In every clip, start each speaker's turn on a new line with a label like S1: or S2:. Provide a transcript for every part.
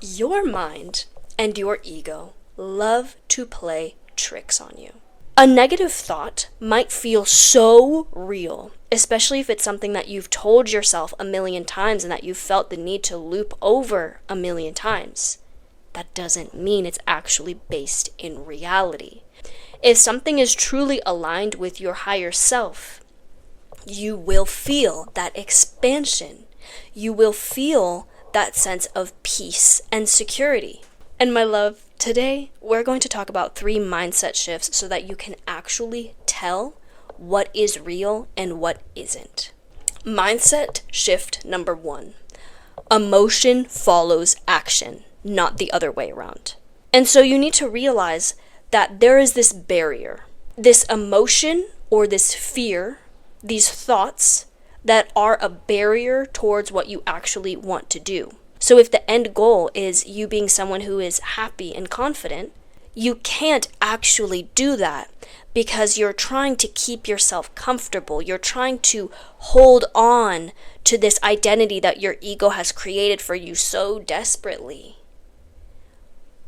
S1: Your mind and your ego love to play tricks on you. A negative thought might feel so real, especially if it's something that you've told yourself a million times and that you've felt the need to loop over a million times. That doesn't mean it's actually based in reality. If something is truly aligned with your higher self, you will feel that expansion. You will feel that sense of peace and security. And my love, today we're going to talk about 3 mindset shifts so that you can actually tell what is real and what isn't. Mindset shift number 1. Emotion follows action, not the other way around. And so you need to realize that there is this barrier, this emotion or this fear, these thoughts that are a barrier towards what you actually want to do. So if the end goal is you being someone who is happy and confident, you can't actually do that because you're trying to keep yourself comfortable. You're trying to hold on to this identity that your ego has created for you so desperately.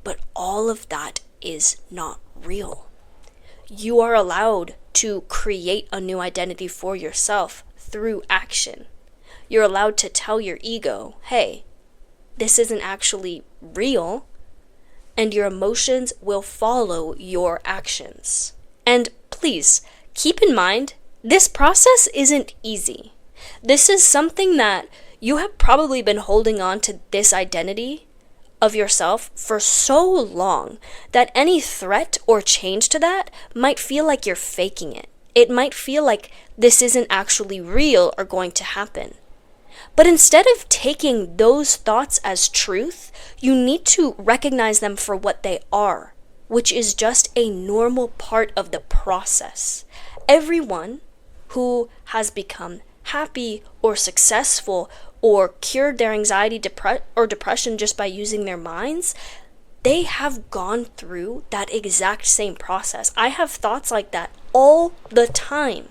S1: But all of that is not real. You are allowed to create a new identity for yourself through action. You're allowed to tell your ego, hey, this isn't actually real, and your emotions will follow your actions. And please, keep in mind, this process isn't easy. This is something that you have probably been holding on to this identity of yourself for so long that any threat or change to that might feel like you're faking it. It might feel like this isn't actually real or going to happen. But instead of taking those thoughts as truth, you need to recognize them for what they are, which is just a normal part of the process. Everyone who has become happy or successful or cured their anxiety or depression just by using their minds, they have gone through that exact same process. I have thoughts like that all the time,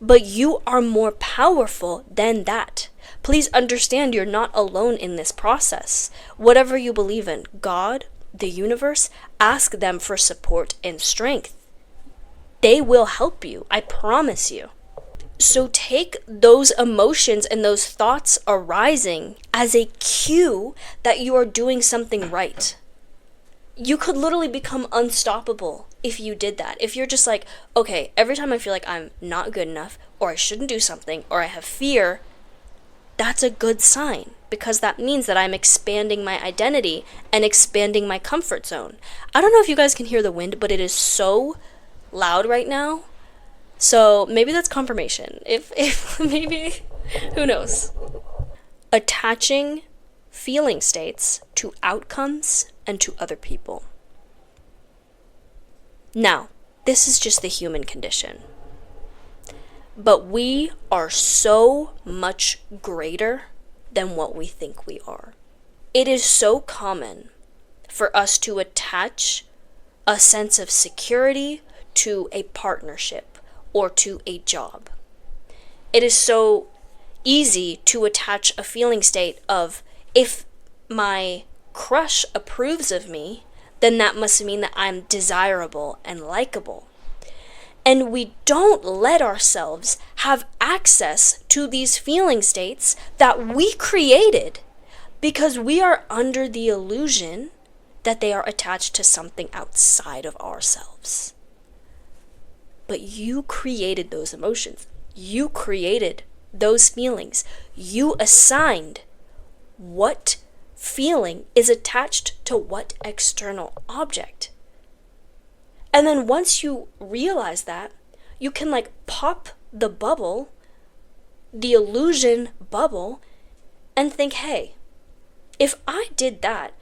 S1: but you are more powerful than that. Please understand you're not alone in this process. Whatever you believe in, God, the universe, ask them for support and strength. They will help you, I promise you. So take those emotions and those thoughts arising as a cue that you are doing something right. You could literally become unstoppable if you did that. If you're just like, okay, every time I feel like I'm not good enough, or I shouldn't do something, or I have fear, that's a good sign, because that means that I'm expanding my identity and expanding my comfort zone. I don't know if you guys can hear the wind, but it is so loud right now. So maybe that's confirmation. If maybe, who knows? Attaching feeling states to outcomes and to other people. Now, this is just the human condition. But we are so much greater than what we think we are. It is so common for us to attach a sense of security to a partnership or to a job. It is so easy to attach a feeling state of, if my crush approves of me, then that must mean that I'm desirable and likable. And we don't let ourselves have access to these feeling states that we created because we are under the illusion that they are attached to something outside of ourselves. But you created those emotions. You created those feelings. You assigned what feeling is attached to what external object. And then once you realize that, you can pop the bubble, the illusion bubble, and think, hey, if I did that,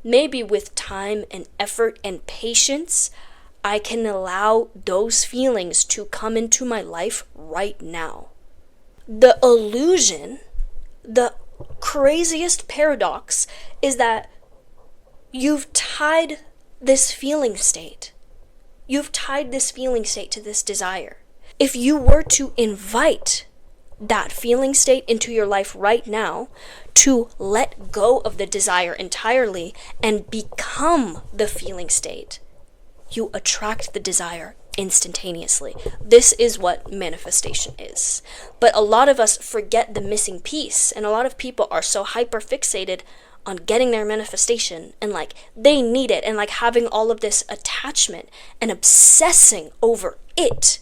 S1: maybe with time and effort and patience, I can allow those feelings to come into my life right now. The illusion, the craziest paradox, is that you've tied this feeling state. You've tied this feeling state to this desire. If you were to invite that feeling state into your life right now, to let go of the desire entirely and become the feeling state, you attract the desire instantaneously. This is what manifestation is. But a lot of us forget the missing piece, and a lot of people are so hyper fixated on getting their manifestation and like they need it and like having all of this attachment and obsessing over it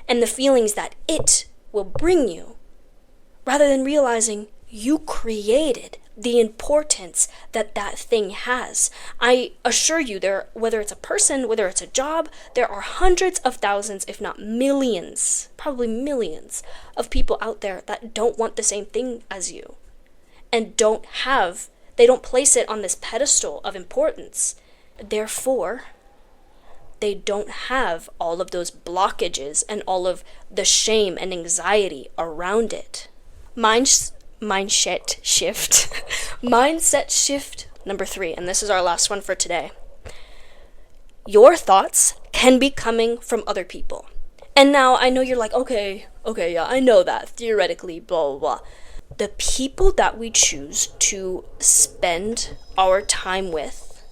S1: and the feelings that it will bring you, rather than realizing you created the importance that that thing has. I assure you, whether it's a person, whether it's a job, there are hundreds of thousands, if not millions, probably millions of people out there that don't want the same thing as you and they don't place it on this pedestal of importance. Therefore, they don't have all of those blockages and all of the shame and anxiety around it. Mindset shift. Mindset shift number 3, and this is our last one for today. Your thoughts can be coming from other people. And now I know you're like, okay, yeah, I know that, theoretically, blah, blah, blah. The people that we choose to spend our time with,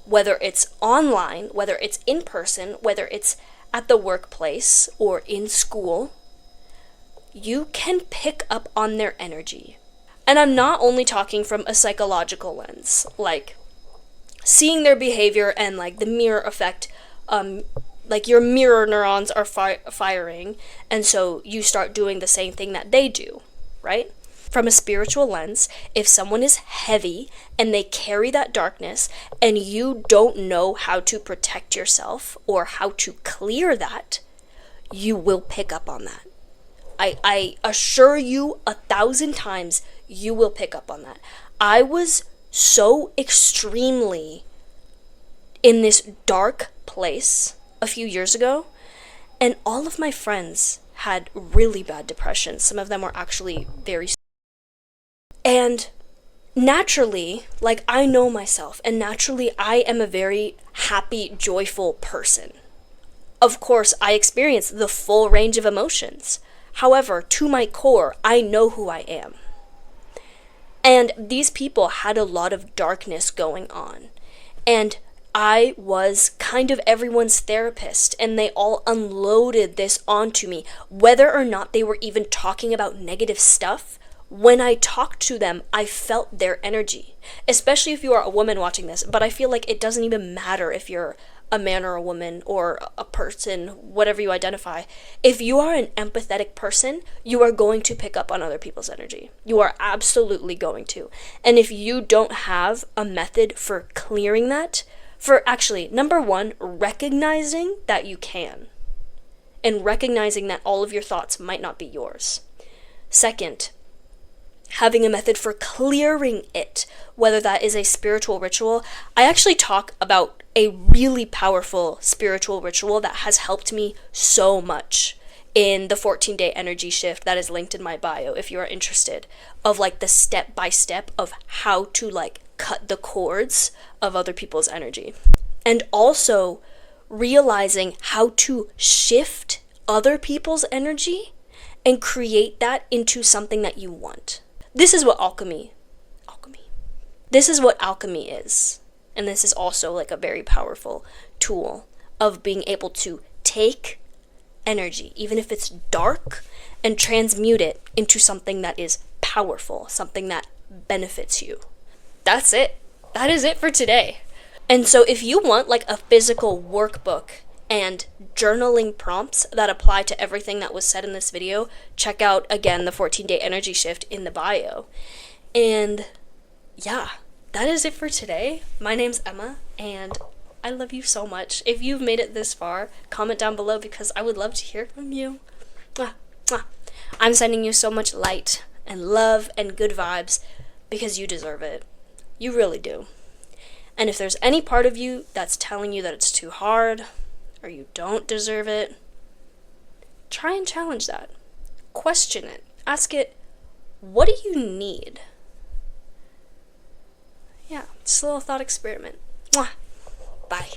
S1: whether it's online, whether it's in person, whether it's at the workplace or in school, you can pick up on their energy. And I'm not only talking from a psychological lens, like seeing their behavior and like the mirror effect, like your mirror neurons are firing, and so you start doing the same thing that they do, right? From a spiritual lens, if someone is heavy and they carry that darkness and you don't know how to protect yourself or how to clear that, you will pick up on that. I assure you 1,000 times you will pick up on that. I was so extremely in this dark place a few years ago, and all of my friends had really bad depression. Some of them were actually very. And naturally, like, I know myself, and naturally I am a very happy, joyful person. Of course, I experience the full range of emotions. However, to my core, I know who I am. And these people had a lot of darkness going on. And I was kind of everyone's therapist, and they all unloaded this onto me, whether or not they were even talking about negative stuff. When I talked to them, I felt their energy, especially if you are a woman watching this. But I feel like it doesn't even matter if you're a man or a woman or a person, whatever you identify. If you are an empathetic person, you are going to pick up on other people's energy. You are absolutely going to. And if you don't have a method for clearing that, for actually, number 1, recognizing that you can, and recognizing that all of your thoughts might not be yours. Second, having a method for clearing it, whether that is a spiritual ritual. I actually talk about a really powerful spiritual ritual that has helped me so much in the 14-day energy shift that is linked in my bio if you are interested, of like the step-by-step of how to like cut the cords of other people's energy. And also realizing how to shift other people's energy and create that into something that you want. This is what alchemy. This is what alchemy is. And this is also like a very powerful tool of being able to take energy, even if it's dark, and transmute it into something that is powerful, something that benefits you. That's it. That is it for today. And so if you want like a physical workbook and journaling prompts that apply to everything that was said in this video, check out, again, the 14-day energy shift in the bio. And yeah, that is it for today. My name's Emma, and I love you so much. If you've made it this far, comment down below because I would love to hear from you. Mwah, mwah. I'm sending you so much light and love and good vibes because you deserve it. You really do. And if there's any part of you that's telling you that it's too hard, or you don't deserve it, try and challenge that. Question it. Ask it, what do you need? Yeah, just a little thought experiment. Mwah. Bye.